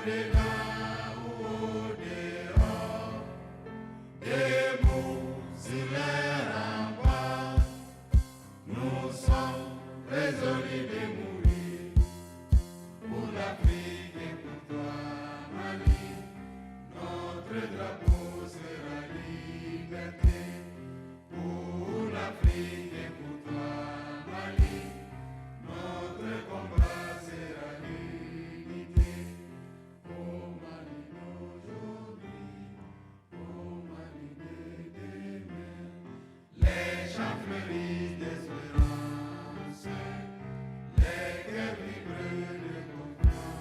au-delà ou au-dehors, debout sur les remparts, nous sommes résolus de mourir pour l'Afrique et pour toi, Mali. Notre drapeau sera liberté pour l'Afrique et pour toi, Mali. Notre combat sera l'unité. Oh Mali d'aujourd'hui, oh Mali de demain. Les champs fleurissent d'espérance, les cœurs vibrent de confiance.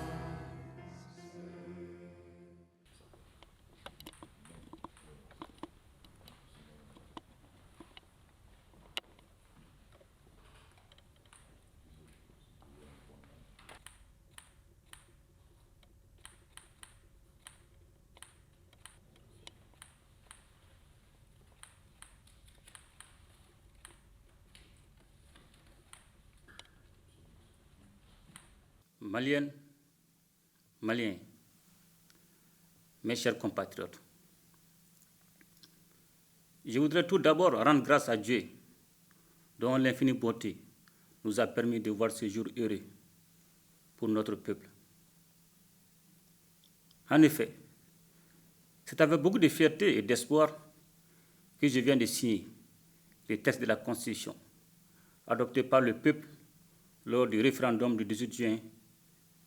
Maliennes, Maliens, mes chers compatriotes, je voudrais tout d'abord rendre grâce à Dieu, dont l'infinie bonté nous a permis de voir ce jour heureux pour notre peuple. En effet, c'est avec beaucoup de fierté et d'espoir que je viens de signer les textes de la Constitution adoptés par le peuple lors du référendum du 18 juin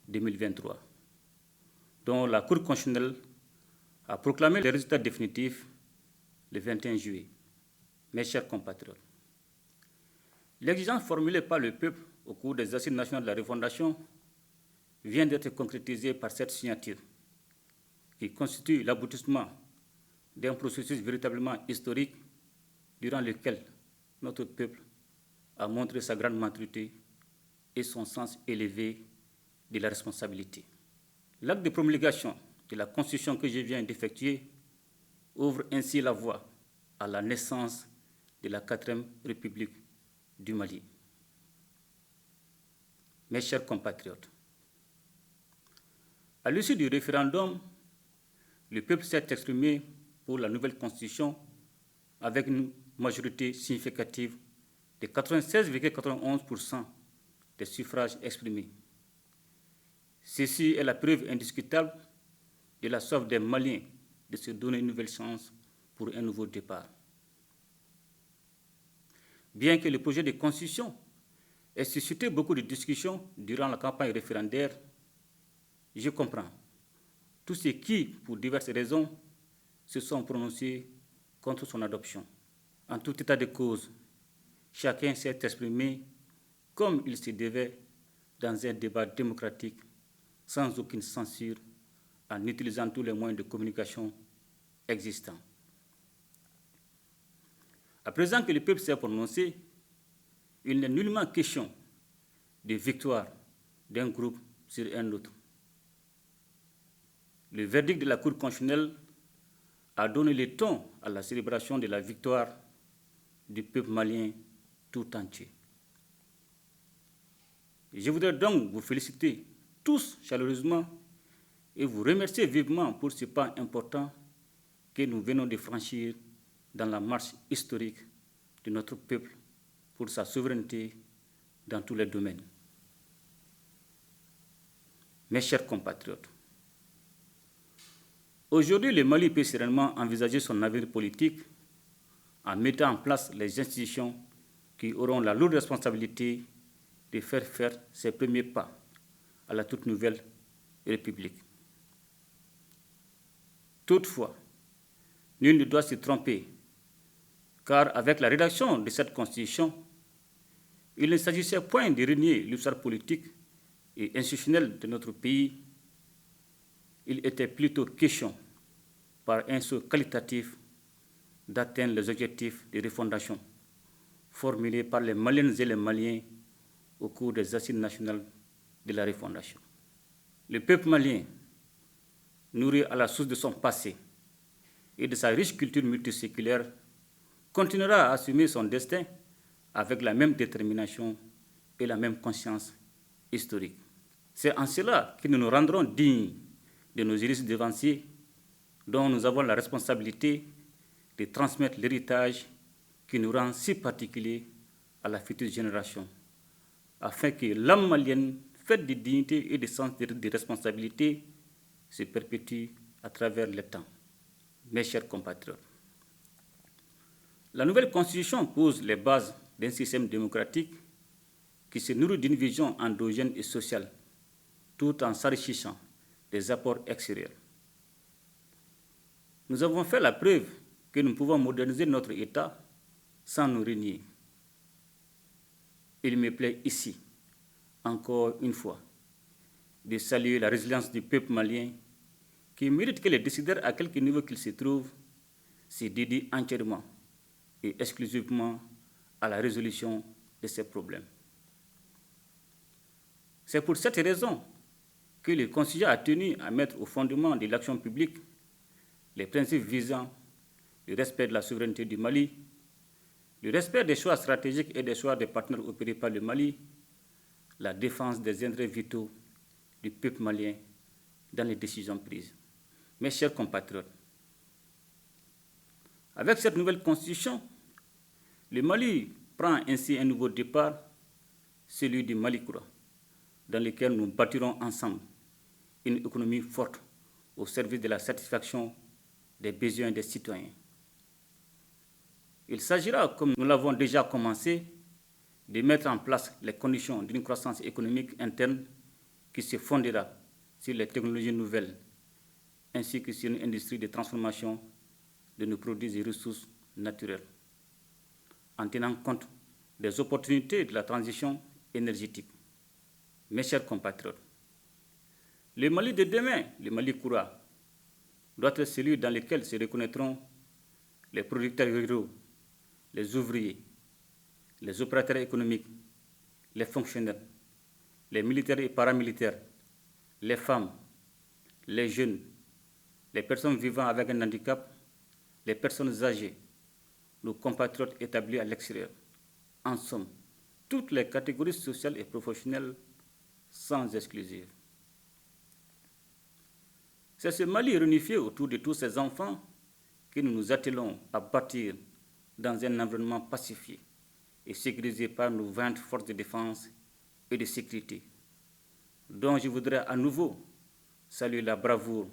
2023, dont la Cour constitutionnelle a proclamé les résultats définitifs le 21 juillet. Mes chers compatriotes, l'exigence formulée par le peuple au cours des assises nationales de la refondation vient d'être concrétisée par cette signature, qui constitue l'aboutissement d'un processus véritablement historique durant lequel notre peuple a montré sa grande maturité et son sens élevé de la responsabilité. L'acte de promulgation de la Constitution que je viens d'effectuer ouvre ainsi la voie à la naissance de la 4e République du Mali. Mes chers compatriotes, à l'issue du référendum, le peuple s'est exprimé pour la nouvelle Constitution avec une majorité significative de 96,91% des suffrages exprimés. Ceci est la preuve indiscutable de la soif des Maliens de se donner une nouvelle chance pour un nouveau départ. Bien que le projet de constitution ait suscité beaucoup de discussions durant la campagne référendaire, je comprends tous ceux qui, pour diverses raisons, se sont prononcés contre son adoption. En tout état de cause, chacun s'est exprimé comme il se devait dans un débat démocratique sans aucune censure, en utilisant tous les moyens de communication existants. À présent que le peuple s'est prononcé, il n'est nullement question de victoire d'un groupe sur un autre. Le verdict de la Cour constitutionnelle a donné le ton à la célébration de la victoire du peuple malien tout entier. Je voudrais donc vous féliciter tous chaleureusement et vous remercier vivement pour ce pas important que nous venons de franchir dans la marche historique de notre peuple pour sa souveraineté dans tous les domaines. Mes chers compatriotes, aujourd'hui, le Mali peut sereinement envisager son avenir politique en mettant en place les institutions qui auront la lourde responsabilité de faire ses premiers pas à la toute nouvelle République. Toutefois, nul ne doit se tromper, car avec la rédaction de cette Constitution, il ne s'agissait point de renier l'histoire politique et institutionnelle de notre pays. Il était plutôt question, par un saut qualitatif, d'atteindre les objectifs de refondation formulés par les Maliennes et les Maliens au cours des assises nationales de la refondation. Le peuple malien, nourri à la source de son passé et de sa riche culture multiséculaire, continuera à assumer son destin avec la même détermination et la même conscience historique. C'est en cela que nous nous rendrons dignes de nos juristes devanciers, dont nous avons la responsabilité de transmettre l'héritage qui nous rend si particulier à la future génération, afin que l'âme malienne, faite de dignité et de sens de responsabilité, se perpétue à travers le temps. Mes chers compatriotes, la nouvelle constitution pose les bases d'un système démocratique qui se nourrit d'une vision endogène et sociale, tout en s'enrichissant des apports extérieurs. Nous avons fait la preuve que nous pouvons moderniser notre État sans nous renier. Il me plaît ici, encore une fois, de saluer la résilience du peuple malien qui mérite que les décideurs, à quelque niveau qu'ils se trouvent, se dédient entièrement et exclusivement à la résolution de ces problèmes. C'est pour cette raison que le Conseil a tenu à mettre au fondement de l'action publique les principes visant le respect de la souveraineté du Mali, le respect des choix stratégiques et des choix des partenaires opérés par le Mali, la défense des intérêts vitaux du peuple malien dans les décisions prises. Mes chers compatriotes, avec cette nouvelle constitution, le Mali prend ainsi un nouveau départ, celui du Mali-Koura, dans lequel nous bâtirons ensemble une économie forte au service de la satisfaction des besoins des citoyens. Il s'agira, comme nous l'avons déjà commencé, de mettre en place les conditions d'une croissance économique interne qui se fondera sur les technologies nouvelles ainsi que sur une industrie de transformation de nos produits et ressources naturelles, en tenant compte des opportunités de la transition énergétique. Mes chers compatriotes, le Mali de demain, le Mali-Koura, doit être celui dans lequel se reconnaîtront les producteurs ruraux, les ouvriers, les opérateurs économiques, les fonctionnaires, les militaires et paramilitaires, les femmes, les jeunes, les personnes vivant avec un handicap, les personnes âgées, nos compatriotes établis à l'extérieur. En somme, toutes les catégories sociales et professionnelles sans exclusive. C'est ce Mali réunifié autour de tous ces enfants que nous nous attelons à bâtir dans un environnement pacifié et sécurisé par nos 20 forces de défense et de sécurité, dont je voudrais à nouveau saluer la bravoure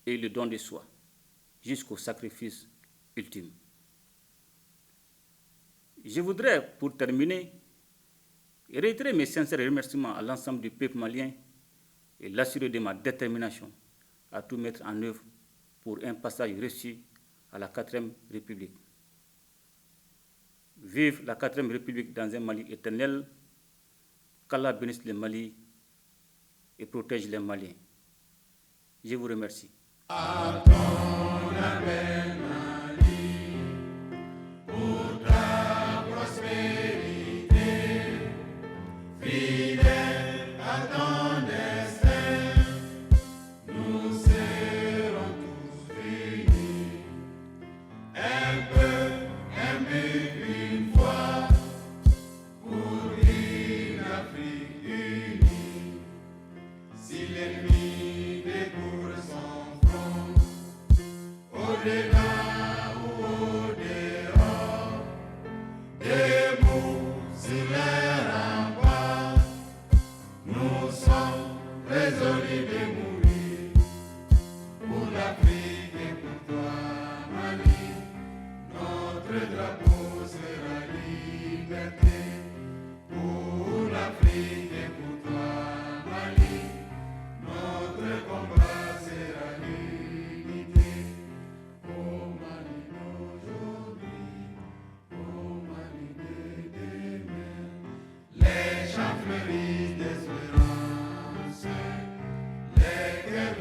et le don de soi jusqu'au sacrifice ultime. Je voudrais, pour terminer, réitérer mes sincères remerciements à l'ensemble du peuple malien et l'assurer de ma détermination à tout mettre en œuvre pour un passage réussi à la 4e République. Vive la 4e République dans un Mali éternel, qu'Allah bénisse le Mali et protège les Maliens. Je vous remercie. À ton appel, Mali, pour ta prospérité, fidèle à ton destin, nous serons tous unis. Un peu, un but, une foi, pour une Afrique unie. Si l'ennemi découvre son front, au-delà ou au-dehors, debout sur les remparts, nous sommes résolus de mourir pour l'Afrique et pour toi, Mali. Notre drapeau sera liberté pour l'Afrique et pour toi, Mali. Notre combat sera l'unité. Oh Mali d'aujourd'hui, oh Mali de demain. Les champs fleurissent d'espérance, les cœurs